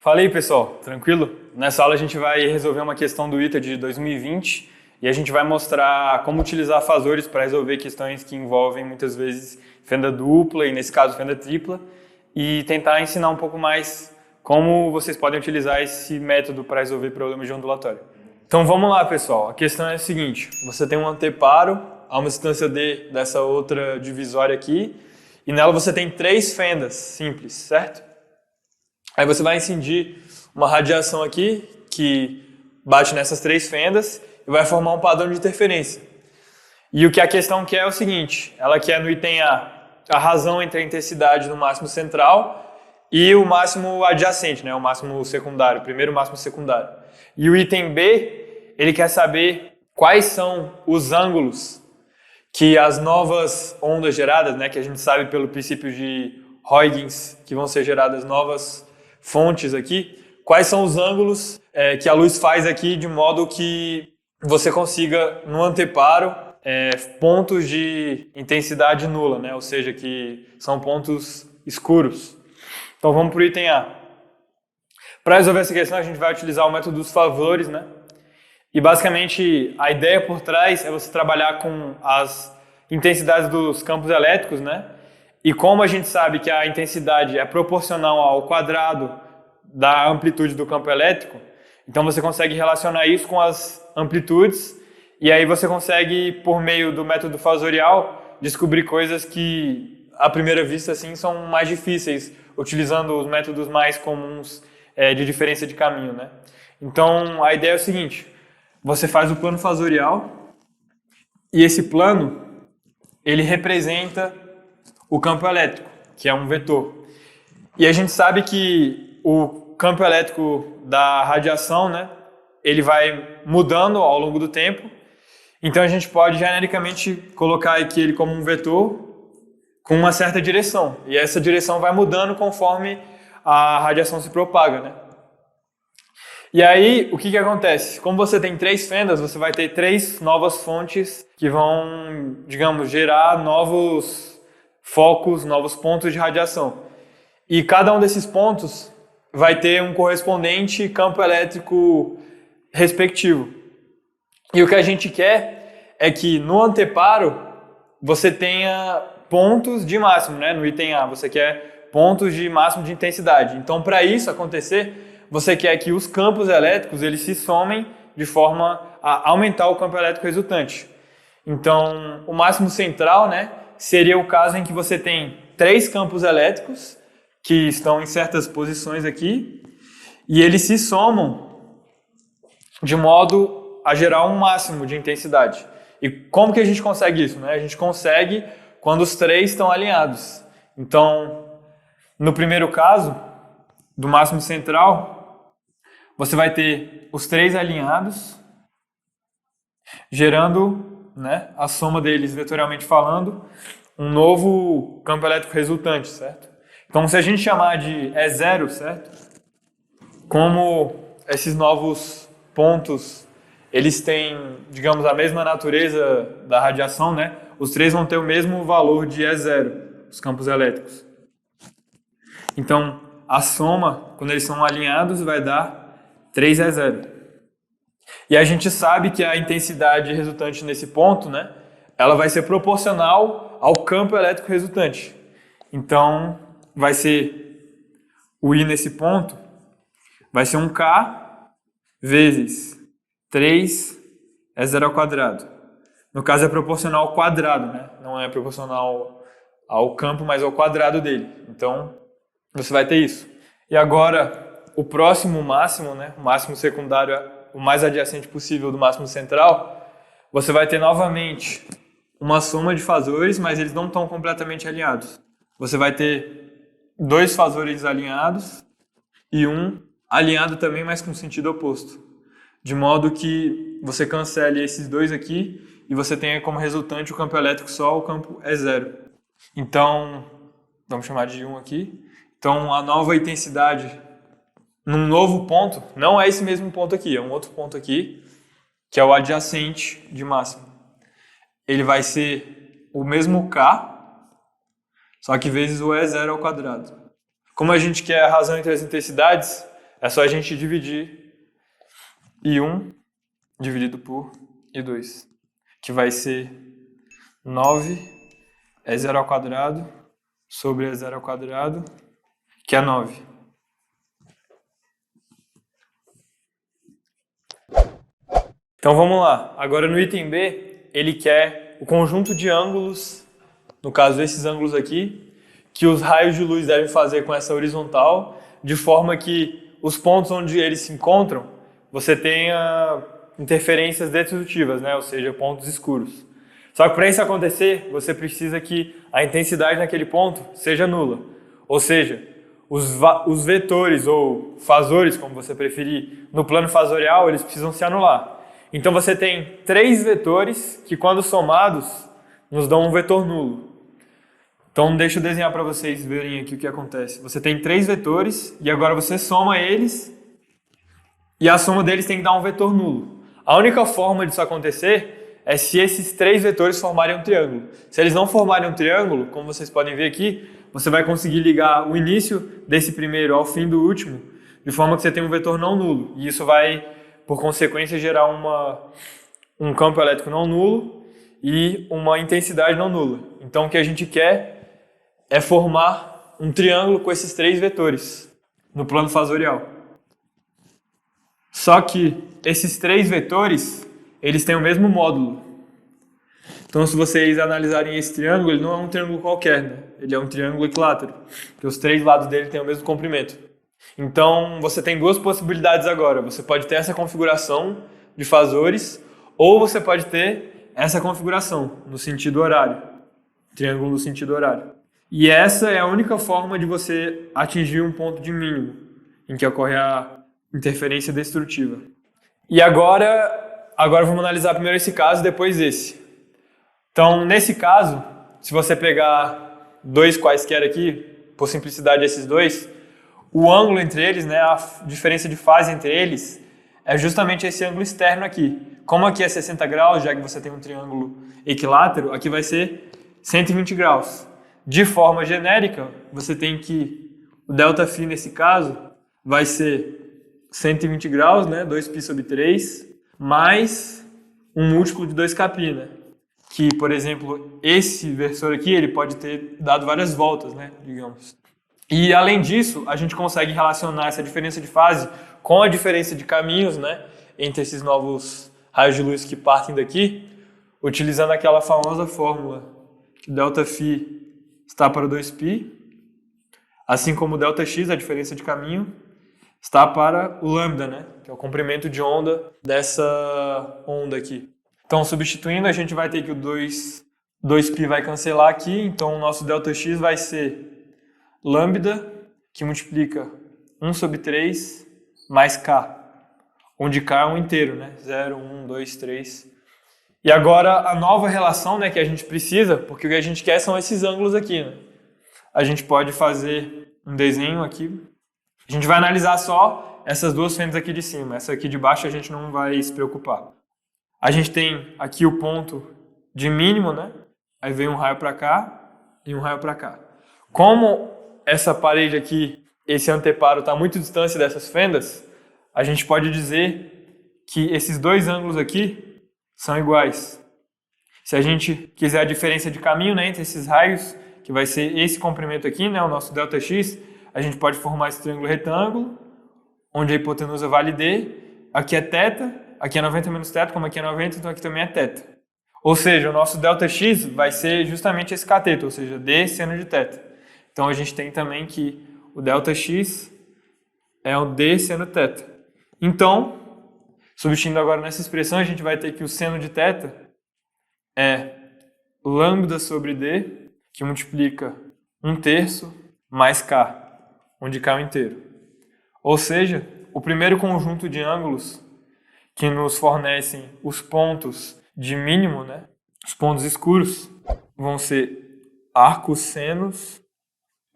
Fala aí, pessoal, tranquilo? Nessa aula a gente vai resolver uma questão do ITA de 2020 e a gente vai mostrar como utilizar fasores para resolver questões que envolvem muitas vezes fenda dupla e nesse caso fenda tripla e tentar ensinar um pouco mais como vocês podem utilizar esse método para resolver problemas de ondulatório. Então vamos lá, pessoal, a questão é a seguinte: você tem um anteparo a uma distância d dessa outra divisória aqui e nela você tem três fendas simples, certo? Aí você vai incidir uma radiação aqui que bate nessas três fendas e vai formar um padrão de interferência. E o que a questão quer é o seguinte: ela quer no item A razão entre a intensidade no máximo central e o máximo adjacente, né, o máximo secundário, o primeiro máximo secundário. E o item B, ele quer saber quais são os ângulos que as novas ondas geradas, né, que a gente sabe pelo princípio de Huygens, que vão ser geradas novas fontes aqui, quais são os ângulos que a luz faz aqui de modo que você consiga, no anteparo, pontos de intensidade nula, né? Ou seja, que são pontos escuros. Então vamos para o item A. Para resolver essa questão a gente vai utilizar o método dos favores, né? E basicamente a ideia por trás é você trabalhar com as intensidades dos campos elétricos, né? E como a gente sabe que a intensidade é proporcional ao quadrado da amplitude do campo elétrico, então você consegue relacionar isso com as amplitudes e aí você consegue, por meio do método fasorial, descobrir coisas que, à primeira vista, assim, são mais difíceis, utilizando os métodos mais comuns de diferença de caminho, né? Então, a ideia é o seguinte: você faz o plano fasorial e esse plano, ele representa o campo elétrico, que é um vetor. E a gente sabe que o campo elétrico da radiação, né, ele vai mudando ao longo do tempo. Então a gente pode genericamente colocar aqui ele como um vetor com uma certa direção. E essa direção vai mudando conforme a radiação se propaga, né? E aí, o que acontece? Como você tem três fendas, você vai ter três novas fontes que vão, digamos, gerar novos focos, novos pontos de radiação. E cada um desses pontos vai ter um correspondente campo elétrico respectivo. E o que a gente quer é que no anteparo você tenha pontos de máximo, né? No item A você quer pontos de máximo de intensidade. Então, para isso acontecer, você quer que os campos elétricos eles se somem de forma a aumentar o campo elétrico resultante. Então, o máximo central, né, seria o caso em que você tem três campos elétricos que estão em certas posições aqui e eles se somam de modo a gerar um máximo de intensidade. E como que a gente consegue isso, né? A gente consegue quando os três estão alinhados. Então, no primeiro caso, do máximo central, você vai ter os três alinhados, gerando, né, a soma deles vetorialmente falando, um novo campo elétrico resultante, certo? Então, se a gente chamar de E0, certo? Como esses novos pontos, eles têm, digamos, a mesma natureza da radiação, né? Os três vão ter o mesmo valor de E0, os campos elétricos. Então, a soma, quando eles são alinhados, vai dar 3E0. E a gente sabe que a intensidade resultante nesse ponto, né, ela vai ser proporcional ao campo elétrico resultante. Então, vai ser o I nesse ponto, vai ser um K vezes 3E0 ao quadrado. No caso é proporcional ao quadrado, né? Não é proporcional ao campo, mas ao quadrado dele. Então, você vai ter isso. E agora, o próximo máximo, né? O máximo secundário é o mais adjacente possível do máximo central. Você vai ter novamente uma soma de fasores, mas eles não estão completamente alinhados. Você vai ter dois fasores alinhados e um alinhado também, mas com sentido oposto. De modo que você cancele esses dois aqui e você tenha como resultante o campo elétrico só, o campo E0. Então, vamos chamar de 1 aqui. Então, a nova intensidade num novo ponto, não é esse mesmo ponto aqui, é um outro ponto aqui, que é o adjacente de máximo. Ele vai ser o mesmo K, só que vezes o E0 ao quadrado. Como a gente quer a razão entre as intensidades, é só a gente dividir I1 dividido por I2, que vai ser 9 E0 ao quadrado sobre E0 ao quadrado, que é 9. Então vamos lá. Agora no item B, ele quer o conjunto de ângulos, no caso esses ângulos aqui, que os raios de luz devem fazer com essa horizontal, de forma que os pontos onde eles se encontram, você tenha interferências destrutivas, né? Ou seja, pontos escuros. Só que para isso acontecer, você precisa que a intensidade naquele ponto seja nula. Ou seja, os vetores ou fasores, como você preferir, no plano fasorial, eles precisam se anular. Então você tem 3 vetores que, quando somados, nos dão um vetor nulo. Então deixa eu desenhar para vocês verem aqui o que acontece. Você tem 3 vetores e agora você soma eles e a soma deles tem que dar um vetor nulo. A única forma disso acontecer é se esses 3 vetores formarem um triângulo. Se eles não formarem um triângulo, como vocês podem ver aqui, você vai conseguir ligar o início desse primeiro ao fim do último, de forma que você tem um vetor não nulo. E isso vai, por consequência, gerar um campo elétrico não nulo e uma intensidade não nula. Então o que a gente quer é formar um triângulo com esses 3 vetores no plano fasorial. Só que esses 3 vetores, eles têm o mesmo módulo. Então, se vocês analisarem esse triângulo, ele não é um triângulo qualquer, né? Ele é um triângulo equilátero, porque os 3 lados dele têm o mesmo comprimento. Então, você tem 2 possibilidades agora. Você pode ter essa configuração de fasores, ou você pode ter essa configuração no sentido horário, triângulo no sentido horário. E essa é a única forma de você atingir um ponto de mínimo, em que ocorre a interferência destrutiva. E agora vamos analisar primeiro esse caso, depois esse. Então, nesse caso, se você pegar 2 quaisquer aqui, por simplicidade esses 2, o ângulo entre eles, né, a diferença de fase entre eles, é justamente esse ângulo externo aqui. Como aqui é 60 graus, já que você tem um triângulo equilátero, aqui vai ser 120 graus. De forma genérica, você tem que o ΔΦ nesse caso vai ser 120 graus, né, 2π sobre 3, mais um múltiplo de 2kπ, né? Que, por exemplo, esse versor aqui, ele pode ter dado várias voltas, né, digamos. E, além disso, a gente consegue relacionar essa diferença de fase com a diferença de caminhos, né, entre esses novos raios de luz que partem daqui, utilizando aquela famosa fórmula que ΔΦ está para 2π, assim como o Δx, a diferença de caminho, está para o lambda, né, que é o comprimento de onda dessa onda aqui. Então, substituindo, a gente vai ter que o 2π vai cancelar aqui, então o nosso Δx vai ser lambda, que multiplica 1 sobre 3 mais k, onde k é um inteiro, né? 0, 1, 2, 3. E agora a nova relação, né, que a gente precisa, porque o que a gente quer são esses ângulos aqui, né? A gente pode fazer um desenho aqui. A gente vai analisar só essas 2 fendas aqui de cima. Essa aqui de baixo a gente não vai se preocupar. A gente tem aqui o ponto de mínimo, né? Aí vem um raio para cá e um raio para cá. Como essa parede aqui, esse anteparo está muito distante dessas fendas, a gente pode dizer que esses 2 ângulos aqui são iguais. Se a gente quiser a diferença de caminho, né, entre esses raios, que vai ser esse comprimento aqui, né, o nosso Δx, a gente pode formar esse triângulo retângulo, onde a hipotenusa vale D, aqui é θ, aqui é 90 menos θ, como aqui é 90, então aqui também é θ. Ou seja, o nosso Δx vai ser justamente esse cateto, ou seja, D seno de θ. Então a gente tem também que o Δx é o D seno θ. Então, substituindo agora nessa expressão, a gente vai ter que o seno de θ é lambda sobre D, que multiplica 1/3 mais k, onde k é o inteiro. Ou seja, o primeiro conjunto de ângulos que nos fornecem os pontos de mínimo, né, os pontos escuros, vão ser arcossenos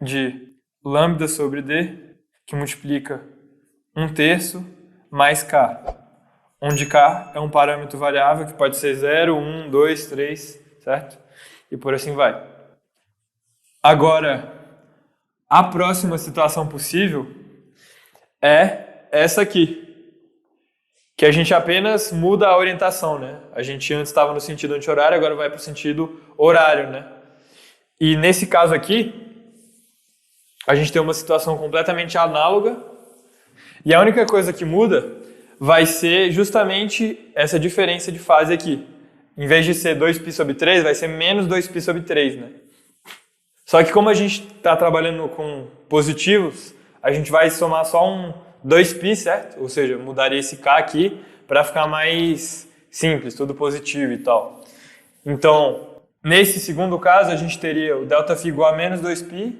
de lambda sobre D, que multiplica 1/3 mais k, onde k é um parâmetro variável que pode ser 0, 1, 2, 3, certo? E por assim vai. Agora, a próxima situação possível é essa aqui, que a gente apenas muda a orientação, né? A gente antes estava no sentido anti-horário, agora vai para o sentido horário, né? E nesse caso aqui, a gente tem uma situação completamente análoga e a única coisa que muda vai ser justamente essa diferença de fase aqui. Em vez de ser 2π sobre 3, vai ser menos 2π sobre 3, né? Só que como a gente está trabalhando com positivos, a gente vai somar só um 2π, certo? Ou seja, mudaria esse k aqui para ficar mais simples, tudo positivo e tal. Então, nesse segundo caso, a gente teria o ΔΦ igual a menos 2π,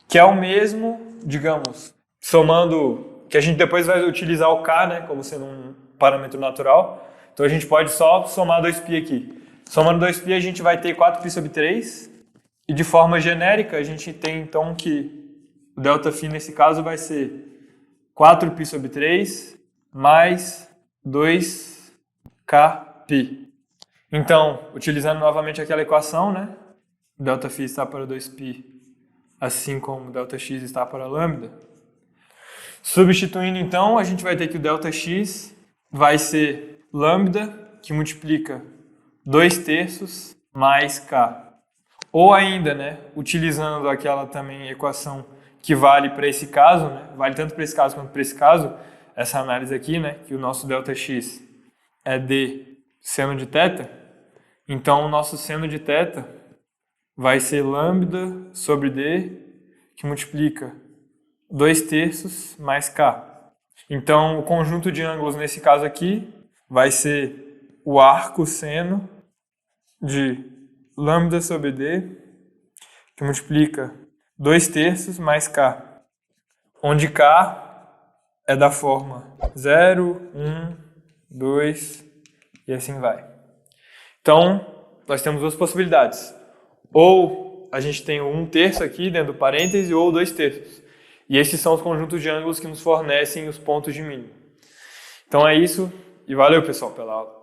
que é o mesmo, digamos, somando, que a gente depois vai utilizar o k, né, como sendo um parâmetro natural. Então a gente pode só somar 2π aqui. Somando 2π a gente vai ter 4π sobre 3. E de forma genérica a gente tem então que o ΔΦ nesse caso vai ser 4π sobre 3 mais 2kπ. Então, utilizando novamente aquela equação, né? ΔΦ está para 2π, assim como Δx está para lambda. Substituindo então, a gente vai ter que o Δx vai ser lambda, que multiplica 2/3 mais k. Ou ainda, né, utilizando aquela também equação que vale para esse caso, né, vale tanto para esse caso quanto para esse caso, essa análise aqui, né, que o nosso Δx é d seno de θ, então o nosso seno de θ vai ser lambda sobre d, que multiplica 2/3 mais k. Então o conjunto de ângulos nesse caso aqui vai ser o arco seno de lambda sobre d, que multiplica 2/3 mais k, onde k é da forma 0, 1, 2 e assim vai. Então, nós temos duas possibilidades. Ou a gente tem o 1/3 aqui dentro do parêntese, ou 2/3. E esses são os conjuntos de ângulos que nos fornecem os pontos de mínimo. Então é isso, e valeu pessoal pela aula.